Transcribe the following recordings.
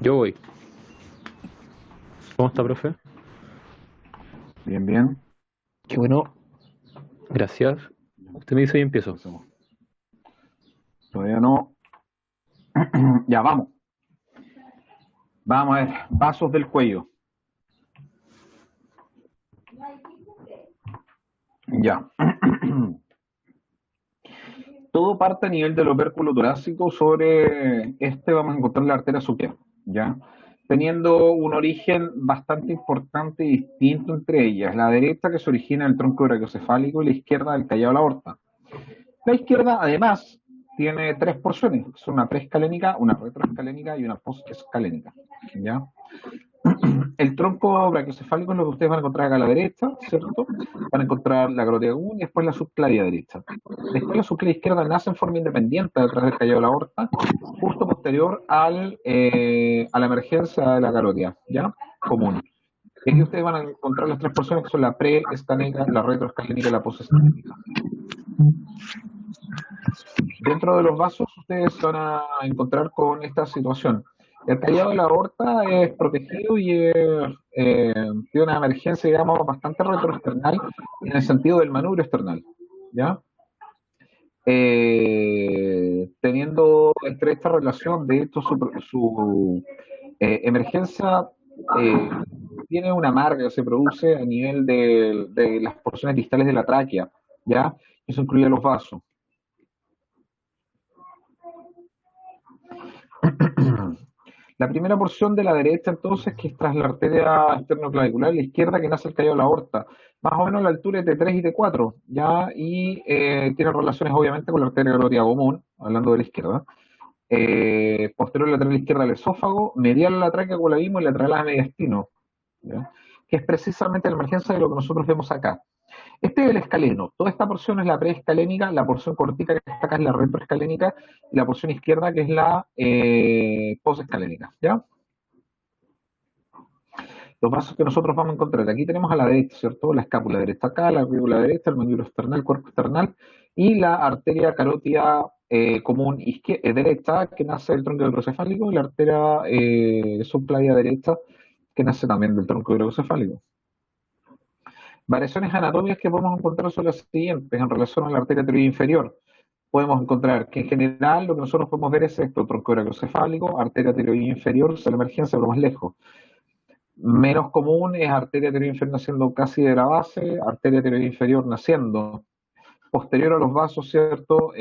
Yo voy. ¿Cómo está, profe? Bien, bien. Qué bueno. Gracias. Usted me dice y empiezo. Empecemos. Todavía no. Ya, vamos. Vamos a ver. Vasos del cuello. Ya. Todo parte a nivel del opérculo torácico. Sobre este vamos a encontrar la arteria sucral. Ya. Teniendo un origen bastante importante y distinto entre ellas. La derecha, que se origina en el tronco brachiocefálico, y la izquierda del callado de la aorta. La izquierda, además, tiene tres porciones. Son una preescalénica, una retroescalénica y una postescalénica. ¿Ya? El tronco brachiocefálico es lo que ustedes van a encontrar acá a la derecha, ¿cierto? Van a encontrar la carótida común y después la subclavia derecha. Después la subclavia izquierda nace en forma independiente detrás del callado de la aorta, justo posterior a la emergencia de la carótida, ¿ya? Común. Y aquí ustedes van a encontrar las tres porciones que son la preescalénica, la retroescalénica y la postescalénica. Dentro de los vasos ustedes van a encontrar con esta situación. El callado de la aorta es protegido y tiene una emergencia, digamos, bastante retroesternal en el sentido del manubrio esternal, ¿ya? Teniendo estrecha relación, de hecho, su emergencia eh, tiene una marca que se produce a nivel de las porciones distales de la tráquea, ¿ya? Eso incluye los vasos. La primera porción de la derecha, entonces, que es tras la arteria esternoclavicular, la izquierda, que nace el callado de la aorta, más o menos a la altura es de 3 y de 4, ¿ya? Y tiene relaciones, obviamente, con la arteria carótida común, hablando de la izquierda. Posterior lateral izquierda al esófago, medial a la tráquea, como la vimos, y lateral a mediastino, ¿ya? Que es precisamente la emergencia de lo que nosotros vemos acá. Este es el escaleno. Toda esta porción es la preescalénica, la porción cortica que está acá es la retroescalénica y la porción izquierda que es la posescalénica, ¿ya? Los vasos que nosotros vamos a encontrar, aquí tenemos a la derecha, ¿cierto? La escápula derecha acá, la fíbula derecha, el manubrio external, el cuerpo external y la arteria carótida común derecha que nace del tronco hidrocefálico y la arteria subclavia derecha que nace también del tronco hidrocefálico. Variaciones anatómicas que podemos encontrar son las siguientes en relación a la arteria tiroidea inferior. Podemos encontrar que en general lo que nosotros podemos ver es esto: tronco hidrocefálico, arteria tiroidea inferior, la emergencia pero más lejos. Menos común es arteria tiroidea inferior naciendo casi de la base, arteria tiroidea inferior naciendo posterior a los vasos, ¿cierto?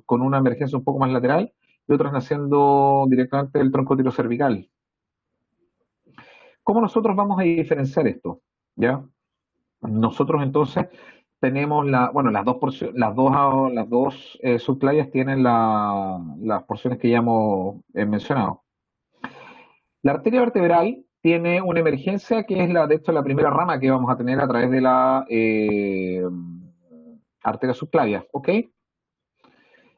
Con una emergencia un poco más lateral, y otras naciendo directamente del tronco tirocervical. ¿Cómo nosotros vamos a diferenciar esto? ¿Ya? Nosotros entonces tenemos bueno, las dos subclavias tienen las porciones que ya hemos mencionado. La arteria vertebral tiene una emergencia que es de hecho, la primera rama que vamos a tener a través de la arteria subclavia, ¿ok?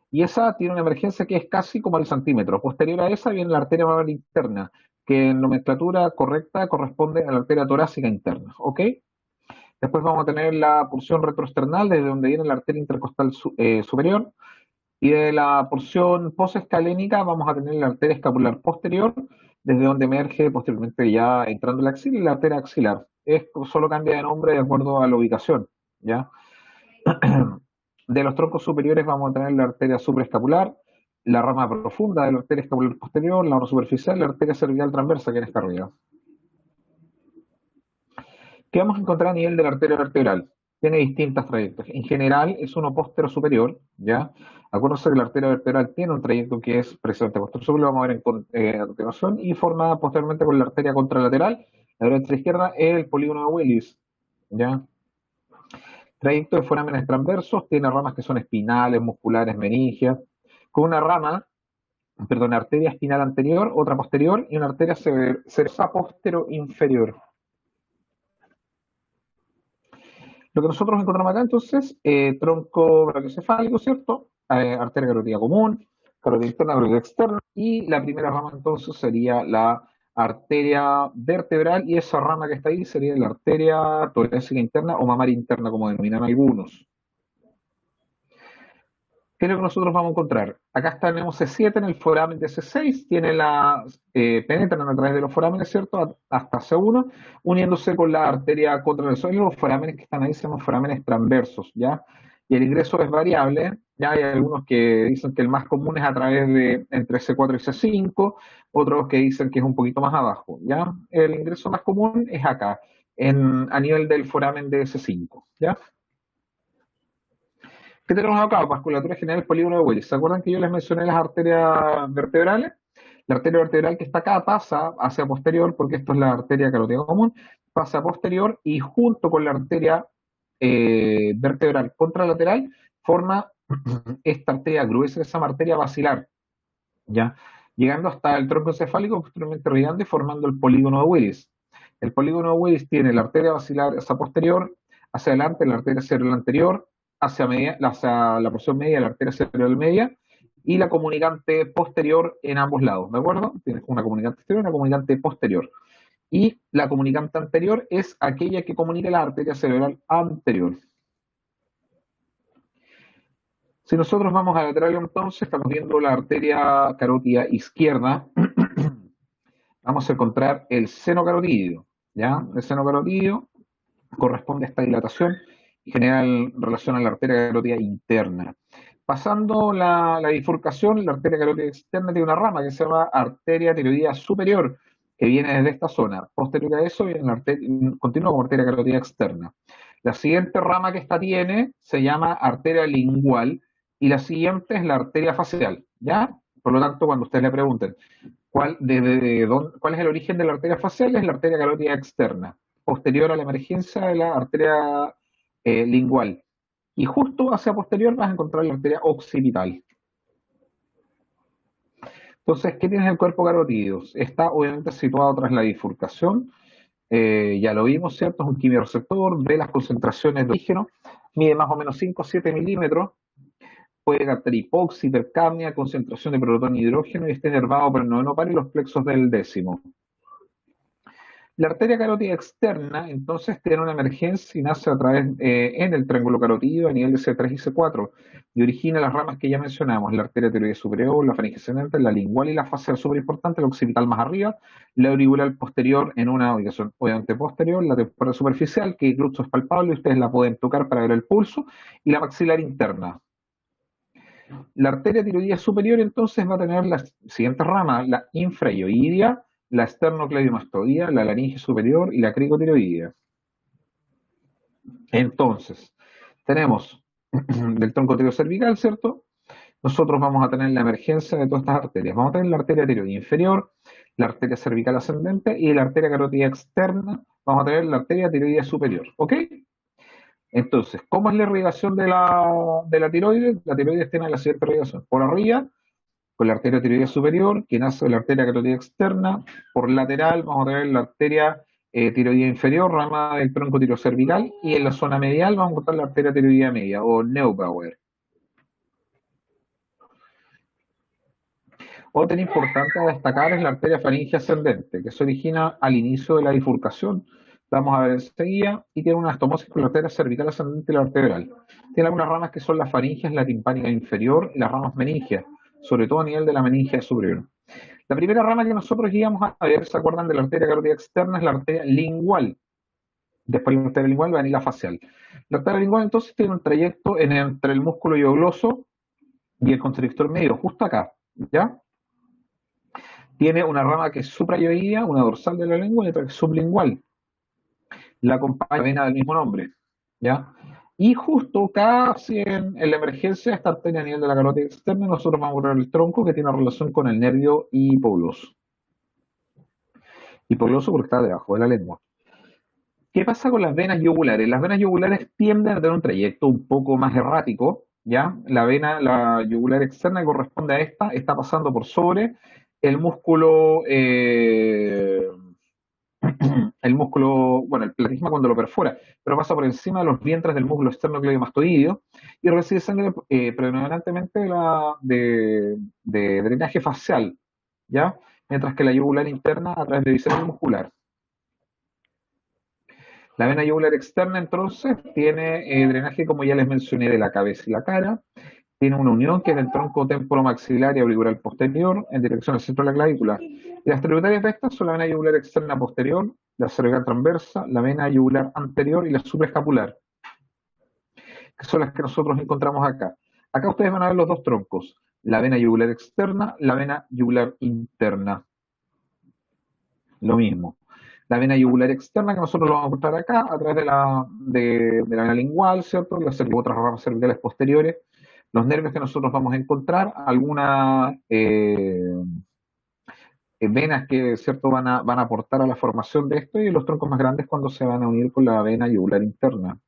Y esa tiene una emergencia que es casi como al centímetro. Posterior a esa viene la arteria malar interna, que en nomenclatura correcta corresponde a la arteria torácica interna, ¿ok? Después vamos a tener la porción retroesternal, desde donde viene la arteria intercostal superior, y de la porción posescalénica vamos a tener la arteria escapular posterior, desde donde emerge posteriormente ya entrando la axila y la arteria axilar. Esto solo cambia de nombre de acuerdo a la ubicación, ¿ya? De los troncos superiores vamos a tener la arteria supraescapular, la rama profunda de la arteria escapular posterior, la rama superficial, la arteria cervical transversa que es esta arriba. ¿Qué vamos a encontrar a nivel de la arteria vertebral? Tiene distintas trayectos. En general es uno postero superior, ¿ya? Acuérdense que la arteria vertebral tiene un trayecto que es precisamente postero superior, lo vamos a ver a continuación, y formada posteriormente con la arteria contralateral, la derecha izquierda, el polígono de Willis, ¿ya? Trayecto de forámenes transversos, tiene ramas que son espinales, musculares, meningias, con una rama, perdón, arteria espinal anterior, otra posterior, y una arteria cerebrosa postero inferior. Lo que nosotros encontramos acá, entonces, tronco brachiocefálico, ¿cierto? Arteria carótida común, carótida interna, carótida externa, y la primera rama entonces sería la arteria vertebral, y esa rama que está ahí sería la arteria torácica interna o mamaria interna, como denominan algunos. ¿Qué es lo que nosotros vamos a encontrar? Acá tenemos C7 en el foramen de C6, penetran a través de los forámenes, ¿cierto? Hasta C1, uniéndose con la arteria contravenosa. Los forámenes que están ahí se llaman forámenes transversos, ¿ya? Y el ingreso es variable, ya hay algunos que dicen que el más común es a través de entre C4 y C5, otros que dicen que es un poquito más abajo, ¿ya? El ingreso más común es acá, a nivel del foramen de C5, ¿ya? ¿Qué tenemos acá? Vasculatura general, polígono de Willis. ¿Se acuerdan que yo les mencioné las arterias vertebrales? La arteria vertebral que está acá pasa hacia posterior, porque esto es la arteria carotídea común, pasa a posterior y junto con la arteria vertebral contralateral forma esta arteria gruesa, esa arteria basilar, ¿ya? Llegando hasta el tronco encefálico, posteriormente irrigando y formando el polígono de Willis. El polígono de Willis tiene la arteria basilar hacia posterior, hacia adelante la arteria cerebral anterior, hacia la porción media la arteria cerebral media y la comunicante posterior en ambos lados, ¿de acuerdo? Tienes una comunicante exterior y una comunicante posterior. Y la comunicante anterior es aquella que comunica la arteria cerebral anterior. Si nosotros vamos a lateral entonces, estamos viendo la arteria carótida izquierda, vamos a encontrar el seno carotídeo, ¿ya? El seno carotídeo corresponde a esta dilatación y genera relación a la arteria carótida interna. Pasando la bifurcación, la arteria carótida externa tiene una rama que se llama arteria tiroidea superior, que viene desde esta zona. Posterior a eso viene continúa con arteria carótida externa. La siguiente rama que esta tiene se llama arteria lingual y la siguiente es la arteria facial, ¿ya? Por lo tanto, cuando ustedes le pregunten cuál es el origen de la arteria facial, es la arteria carótida externa, posterior a la emergencia de la arteria lingual. Y justo hacia posterior vas a encontrar la arteria occipital. Entonces, ¿qué tienes el cuerpo carotídeo? Está obviamente situado tras la bifurcación. Ya lo vimos, ¿cierto? Es un quimioreceptor, ve las concentraciones de oxígeno, mide más o menos 5 o 7 milímetros, puede captar hipoxia, hipercapnia, concentración de protón y hidrógeno y está inervado por el noveno par y los plexos del décimo. La arteria carótida externa, entonces, tiene una emergencia y nace a través en el triángulo carotídeo a nivel de C3 y C4 y origina las ramas que ya mencionamos, la arteria tiroidea superior, la faringe ascendente, la lingual y la facial súper importante, la occipital más arriba, la auricular posterior en una ubicación obviamente posterior, la temporal superficial, que incluso es palpable, ustedes la pueden tocar para ver el pulso, y la maxilar interna. La arteria tiroidea superior entonces va a tener las siguientes ramas, la infraioidea, la esternocleidomastoidea, la laringe superior y la cricotiroidea. Entonces, tenemos del tronco tirocervical, ¿cierto? Nosotros vamos a tener la emergencia de todas estas arterias. Vamos a tener la arteria tiroidea inferior, la arteria cervical ascendente y la arteria carótida externa. Vamos a tener la arteria tiroidea superior, ¿ok? Entonces, ¿cómo es la irrigación de la tiroides? La tiroides tiene la siguiente irrigación. Por arriba, con la arteria tiroidea superior, que nace de la arteria carótida externa. Por lateral vamos a tener la arteria tiroidea inferior, rama del tronco tirocervical, y en la zona medial vamos a encontrar la arteria tiroidea media, o Neubauer. Otra importante a destacar es la arteria faringe ascendente, que se origina al inicio de la bifurcación. La vamos a ver enseguida, y tiene una astomosis con la arteria cervical ascendente y la vertebral. Tiene algunas ramas que son las faringes, la timpánica inferior y las ramas meningias, sobre todo a nivel de la meningia superior. La primera rama que nosotros íbamos a ver, ¿se acuerdan de la arteria carótida externa? Es la arteria lingual. Después de la arteria lingual va a venir la facial. La arteria lingual entonces tiene un trayecto entre el músculo hiogloso y el constrictor medio, justo acá, ¿ya? Tiene una rama que es suprayoidea, una dorsal de la lengua y otra que es sublingual. La acompaña la vena del mismo nombre, ¿ya? Y justo casi en la emergencia, esta arteria a nivel de la carótida externa, nosotros vamos a ver el tronco que tiene relación con el nervio hipogloso. Hipogloso porque está debajo de la lengua. ¿Qué pasa con las venas yugulares? Las venas yugulares tienden a tener un trayecto un poco más errático, ¿ya? La yugular externa que corresponde a esta, está pasando por sobre el músculo, bueno, el platisma cuando lo perfora, pero pasa por encima de los vientres del músculo esternocleidomastoideo y recibe sangre predominantemente de drenaje facial, ¿ya? Mientras que la yugular interna a través de visceral muscular. La vena yugular externa, entonces, tiene drenaje, como ya les mencioné, de la cabeza y la cara, tiene una unión que es del tronco temporomaxilar y auricular posterior en dirección al centro de la clavícula. Y las tributarias de estas son la vena yugular externa posterior, la cervical transversa, la vena yugular anterior y la supraescapular, que son las que nosotros encontramos acá. Acá ustedes van a ver los dos troncos, la vena yugular externa, la vena yugular interna. Lo mismo. La vena yugular externa, que nosotros lo vamos a encontrar acá, a través de la vena lingual, ¿cierto? Las otras ramas cervicales posteriores. Los nervios que nosotros vamos a encontrar, algunas venas que, ¿cierto?, van a aportar a la formación de esto, y los troncos más grandes cuando se van a unir con la vena yugular interna.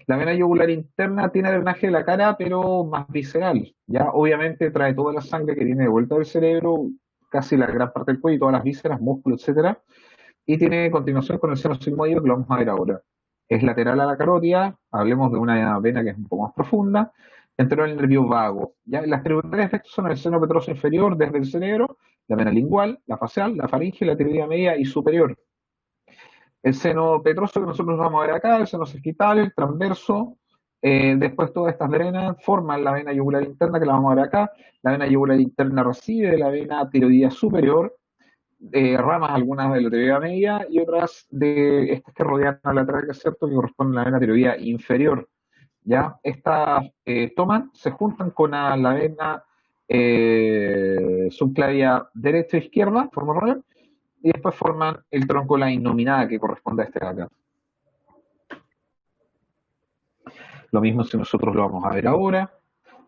La vena yugular interna tiene drenaje de la cara, pero más visceral. Ya obviamente trae toda la sangre que viene de vuelta del cerebro, casi la gran parte del cuello, todas las vísceras, músculos, etcétera, y tiene continuación con el seno sigmoide, que lo vamos a ver ahora. Es lateral a la carótida, hablemos de una vena que es un poco más profunda, anterior al nervio vago. ¿Ya? Las tributarias de estos son el seno petroso inferior desde el cerebro, la vena lingual, la facial, la faringe, la tiroidea media y superior. El seno petroso que nosotros vamos a ver acá, el seno cervical, el transverso, después todas estas venas forman la vena yugular interna, que la vamos a ver acá. La vena yugular interna recibe de la vena tiroidea superior, ramas algunas de la tiroidea media y otras de estas que rodean a la tráquea, ¿cierto?, que corresponden a la vena tiroidea inferior. ¿Ya? Estas toman, se juntan con la vena subclavia derecha e izquierda, forman red, y después forman el tronco, la innominada, que corresponde a este de acá. Lo mismo si nosotros lo vamos a ver ahora.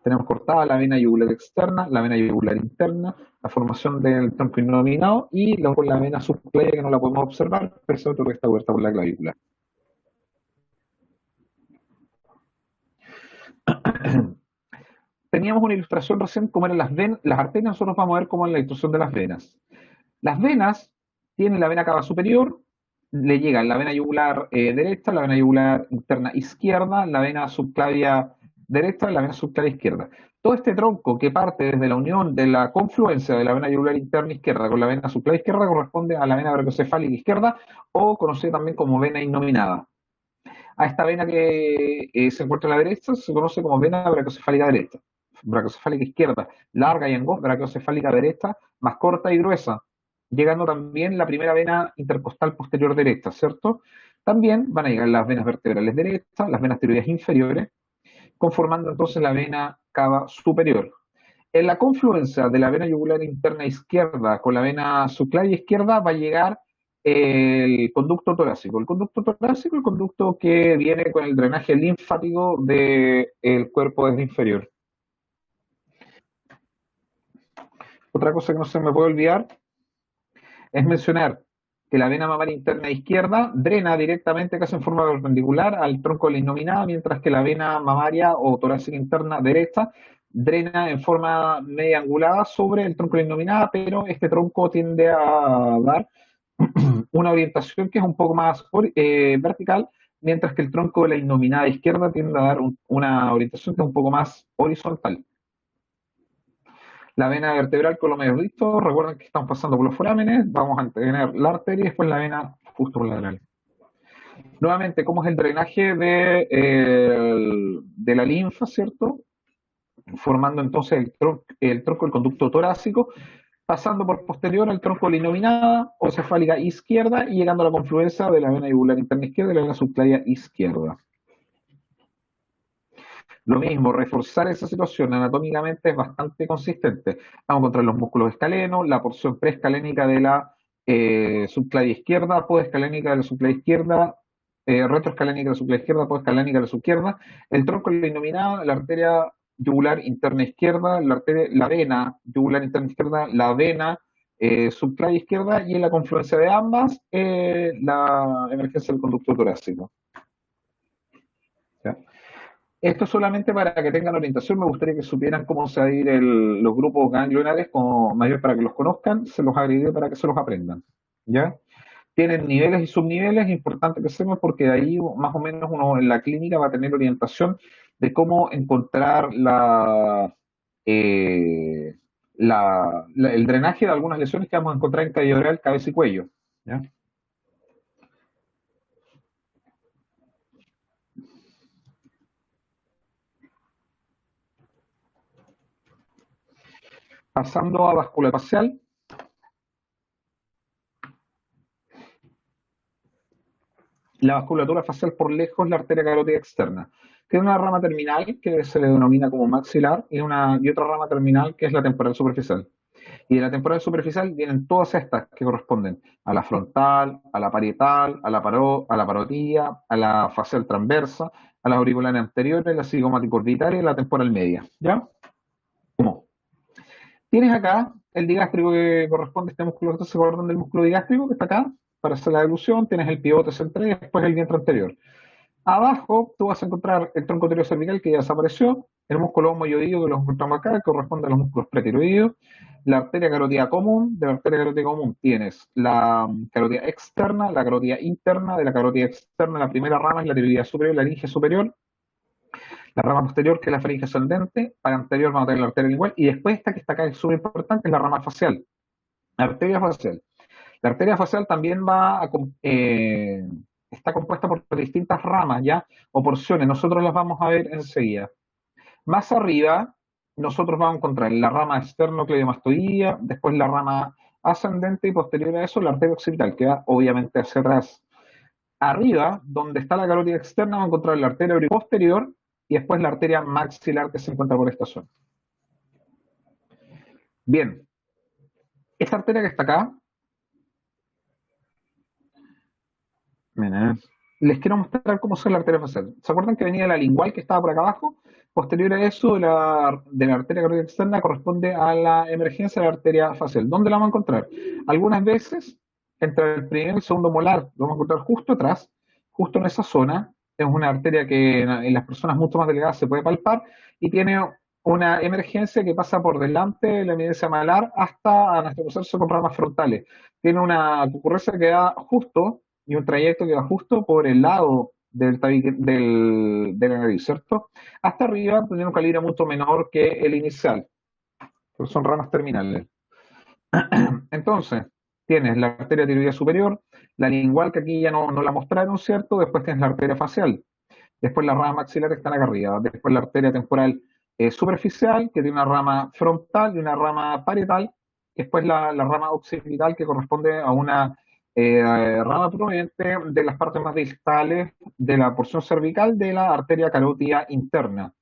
Tenemos cortada la vena yugular externa, la vena yugular interna, la formación del tronco innominado y luego la vena subclavia, que no la podemos observar, pero que está cubierta por la clavícula. Teníamos una ilustración recién cómo eran las arterias, nosotros vamos a ver cómo es la ilustración de las venas. Las venas tienen la vena cava superior, le llega la vena yugular derecha, la vena yugular interna izquierda, la vena subclavia derecha y la vena subclavia izquierda. Todo este tronco que parte desde la unión de la confluencia de la vena yugular interna izquierda con la vena subclavia izquierda corresponde a la vena brachiocefálica izquierda, o conocida también como vena innominada. A esta vena que se encuentra a la derecha se conoce como vena brachiocefálica derecha. Brachiocefálica izquierda, larga y angosta; brachiocefálica derecha, más corta y gruesa, llegando también la primera vena intercostal posterior derecha, ¿cierto? También van a llegar las venas vertebrales derechas, las venas tiroideas inferiores, conformando entonces la vena cava superior. En la confluencia de la vena yugular interna izquierda con la vena subclavia izquierda va a llegar el conducto torácico. El conducto torácico, el conducto que viene con el drenaje linfático del cuerpo desde inferior. Otra cosa que no se me puede olvidar es mencionar que la vena mamaria interna izquierda drena directamente, casi en forma perpendicular, al tronco de la innominada, mientras que la vena mamaria o torácica interna derecha drena en forma media angulada sobre el tronco de la innominada, pero este tronco tiende a dar una orientación que es un poco más vertical, mientras que el tronco de la innominada izquierda tiende a dar una orientación que es un poco más horizontal. La vena vertebral con los medios distos, recuerden que estamos pasando por los forámenes, vamos a tener la arteria y después la vena justo por lateral. Nuevamente, ¿cómo es el drenaje de la linfa, ¿cierto? Formando entonces el tronco del conducto torácico, pasando por posterior al tronco de la innominada o cefálica izquierda y llegando a la confluencia de la vena yugular interna izquierda y la vena subclavia izquierda. Lo mismo, reforzar esa situación anatómicamente es bastante consistente. Vamos a encontrar los músculos escalenos, la porción preescalénica de la subclavia izquierda, podescalénica de la subclavia izquierda, retroescalénica de la subclavia izquierda, podescalénica de la subizquierda, el tronco de la innominada, la arteria yugular interna izquierda, la vena yugular interna izquierda, la vena subclavia izquierda, y en la confluencia de ambas, la emergencia del conducto torácico. ¿Ya? Esto solamente para que tengan orientación. Me gustaría que supieran cómo se van a ir los grupos ganglionares, como mayor, para que los conozcan. Se los agregué para que se los aprendan. ¿Ya? Tienen niveles y subniveles, es importante que sepan, porque de ahí más o menos uno en la clínica va a tener orientación de cómo encontrar eh, el drenaje de algunas lesiones que vamos a encontrar en caída oral, cabeza y cuello. ¿Ya? Pasando a vasculatura facial, la vasculatura facial por lejos es la arteria carótida externa. Tiene una rama terminal que se le denomina como maxilar y otra rama terminal que es la temporal superficial. Y de la temporal superficial vienen todas estas que corresponden a la frontal, a la parietal, a la parotida, a la facial transversa, a las auriculares anteriores, la cigomática orbitaria y la temporal media. ¿Ya? ¿Cómo? Tienes acá el digástrico que corresponde a este músculo, ¿se acuerdan del músculo digástrico que está acá? Para hacer la deglución, tienes el pivote central y después el vientre anterior. Abajo tú vas a encontrar el tronco cervical que ya desapareció, el músculo homoyoideo que lo encontramos acá, que corresponde a los músculos pretiroideos, la arteria carótida común. De la arteria carótida común tienes la carótida externa, la carótida interna. De la carótida externa la primera rama es la tiroidea superior, la laringe superior, la rama posterior que es la faringe ascendente, para anterior vamos a tener la arteria lingual, y después esta que está acá es súper importante, es la rama facial, la arteria facial. La arteria facial también está compuesta por distintas ramas, ¿ya? O porciones, nosotros las vamos a ver enseguida. Más arriba, nosotros vamos a encontrar la rama esternocleidomastoidea, después la rama ascendente y posterior a eso la arteria occipital, que va obviamente hacia atrás. Arriba, donde está la carótida externa, vamos a encontrar la arteria posterior y después la arteria maxilar que se encuentra por esta zona. Bien, esta arteria que está acá, les quiero mostrar cómo es la arteria facial. ¿Se acuerdan que venía la lingual que estaba por acá abajo? Posterior a eso, de la arteria carótida externa corresponde a la emergencia de la arteria facial. ¿Dónde la vamos a encontrar? Algunas veces, entre el primer y el segundo molar, lo vamos a encontrar justo atrás, justo en esa zona. Es una arteria que en las personas mucho más delgadas se puede palpar y tiene una emergencia que pasa por delante de la eminencia malar hasta anastomosarse con ramas frontales. Tiene una concurrencia que da justo y un trayecto que va justo por el lado de la nariz, ¿cierto? Hasta arriba tiene un calibre mucho menor que el inicial, porque son ramas terminales. Entonces, tienes la arteria tiroidea superior, la lingual que aquí ya no la mostraron, ¿cierto? Después tienes la arteria facial, después las ramas maxilares están acá arriba, después la arteria temporal superficial, que tiene una rama frontal y una rama parietal, después la rama occipital que corresponde a una rama proveniente de las partes más distales de la porción cervical de la arteria carótida interna.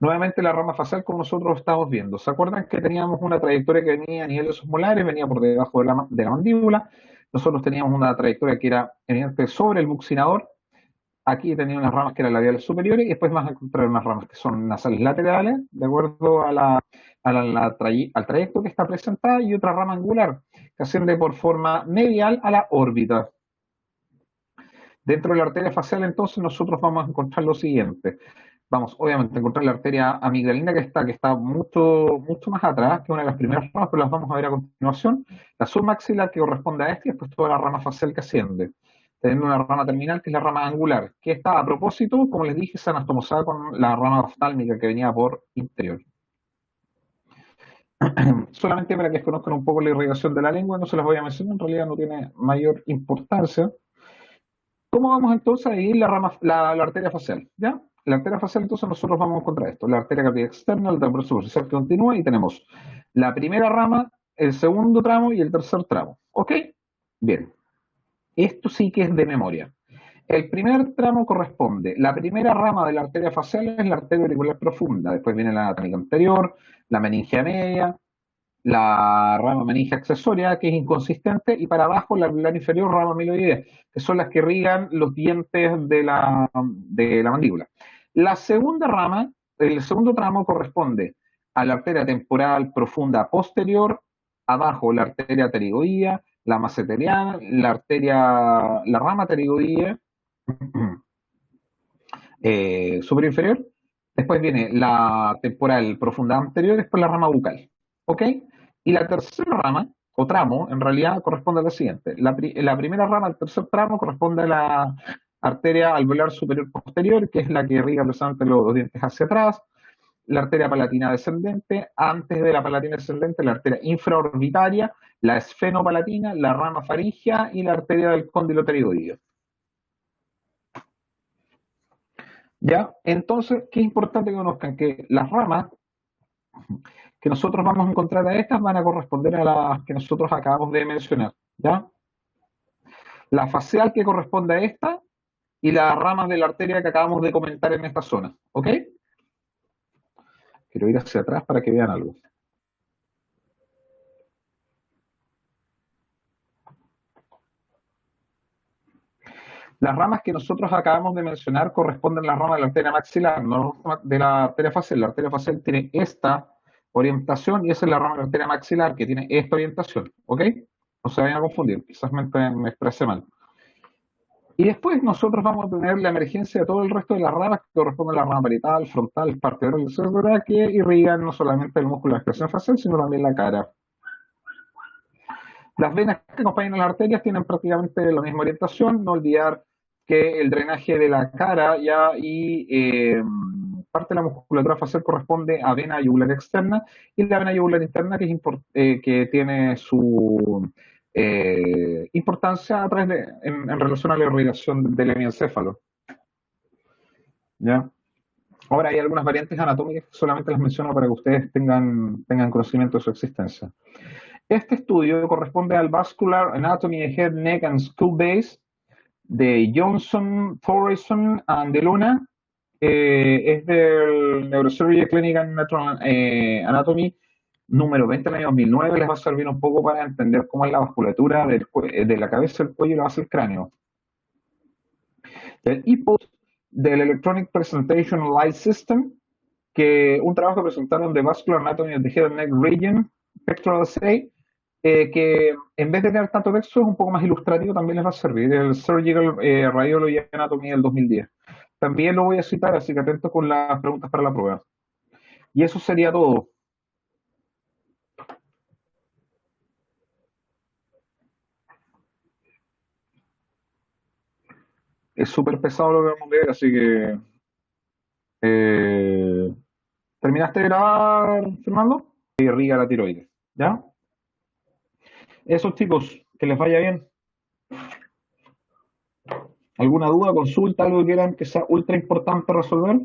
Nuevamente la rama facial como nosotros estamos viendo. ¿Se acuerdan que teníamos una trayectoria que venía a nivel de sus molares, venía por debajo de la mandíbula? Nosotros teníamos una trayectoria que era evidente sobre el buccinador. Aquí tenía unas ramas que eran labiales superiores y después vas a encontrar unas ramas que son nasales laterales, de acuerdo al trayecto que está presentada, y otra rama angular, que asciende por forma medial a la órbita. Dentro de la arteria facial, entonces, nosotros vamos a encontrar lo siguiente. Vamos, obviamente, a encontrar la arteria amigdalina que está mucho, mucho más atrás, que una de las primeras ramas, pero las vamos a ver a continuación. La submaxilar que corresponde a este y después toda la rama facial que asciende, teniendo una rama terminal que es la rama angular, que está a propósito, como les dije, se anastomosada con la rama oftálmica que venía por interior. Solamente para que conozcan un poco la irrigación de la lengua, no se las voy a mencionar, en realidad no tiene mayor importancia. ¿Cómo vamos entonces a dividir la arteria facial? ¿Ya? La arteria facial, entonces nosotros vamos a encontrar esto, la arteria carótida externa, la temporal superficial que continúa, y tenemos la primera rama, el segundo tramo y el tercer tramo. ¿Ok? Bien. Esto sí que es de memoria. El primer tramo corresponde, la primera rama de la arteria facial es la arteria auricular profunda, después viene la anatómica anterior, la meningia media, la rama meningia accesoria, que es inconsistente, y para abajo la auricular inferior, rama amiloidea, que son las que irrigan los dientes de la mandíbula. La segunda rama, el segundo tramo corresponde a la arteria temporal profunda posterior, abajo la arteria pterigoidea, la maseteriana, la rama pterigoidea superior inferior, después viene la temporal profunda anterior, después la rama bucal. ¿Ok? Y la tercera rama, o tramo, en realidad corresponde a la siguiente. La primera rama, el tercer tramo, corresponde a la arteria alveolar superior posterior, que es la que irriga precisamente los dientes hacia atrás. La arteria palatina descendente, antes de la palatina descendente, la arteria infraorbitaria, la esfenopalatina, la rama faríngea y la arteria del cóndilo pterigoideo. ¿Ya? Entonces, qué importante que conozcan que las ramas que nosotros vamos a encontrar a estas van a corresponder a las que nosotros acabamos de mencionar, ¿ya? La facial que corresponde a esta y las ramas de la arteria que acabamos de comentar en esta zona, ¿ok? Quiero ir hacia atrás para que vean algo. Las ramas que nosotros acabamos de mencionar corresponden a las ramas de la arteria maxilar, no de la arteria facial. La arteria facial tiene esta orientación y esa es la rama de la arteria maxilar que tiene esta orientación, ¿ok? No se vayan a confundir, quizás me expresé mal. Y después nosotros vamos a tener la emergencia de todo el resto de las ramas que corresponden a la rama parietal, frontal, parte oral, etcétera, que irrigan no solamente el músculo de expresión facial, sino también la cara. Las venas que acompañan a las arterias tienen prácticamente la misma orientación, no olvidar que el drenaje de la cara ya y parte de la musculatura facial corresponde a vena yugular externa y la vena yugular interna que tiene su importancia a través en relación a la irrigación del hemiencéfalo. ¿Ya? Ahora hay algunas variantes anatómicas que solamente las menciono para que ustedes tengan conocimiento de su existencia. Este estudio corresponde al Vascular Anatomy of Head, Neck and Skull Base de Johnson, Thoresen and de Luna. Es del Neurosurgery Clinical Natural Anatomy número 20 del año 2009. Les va a servir un poco para entender cómo es la vasculatura de la cabeza, el cuello y la base del cráneo. El EPOS del Electronic Presentation Light System, que un trabajo que presentaron de Vascular Anatomy of the Head and Neck Region, Pectoral Assay, que en vez de tener tanto texto es un poco más ilustrativo, también les va a servir, el Surgical Radiology Anatomy del 2010. También lo voy a citar, así que atentos con las preguntas para la prueba. Y eso sería todo. Es súper pesado lo que vamos a ver, así que... eh, ¿terminaste de grabar, Fernando? Y irriga la tiroides, ¿ya? Esos chicos, que les vaya bien. ¿Alguna duda, consulta, algo que quieran que sea ultra importante resolver?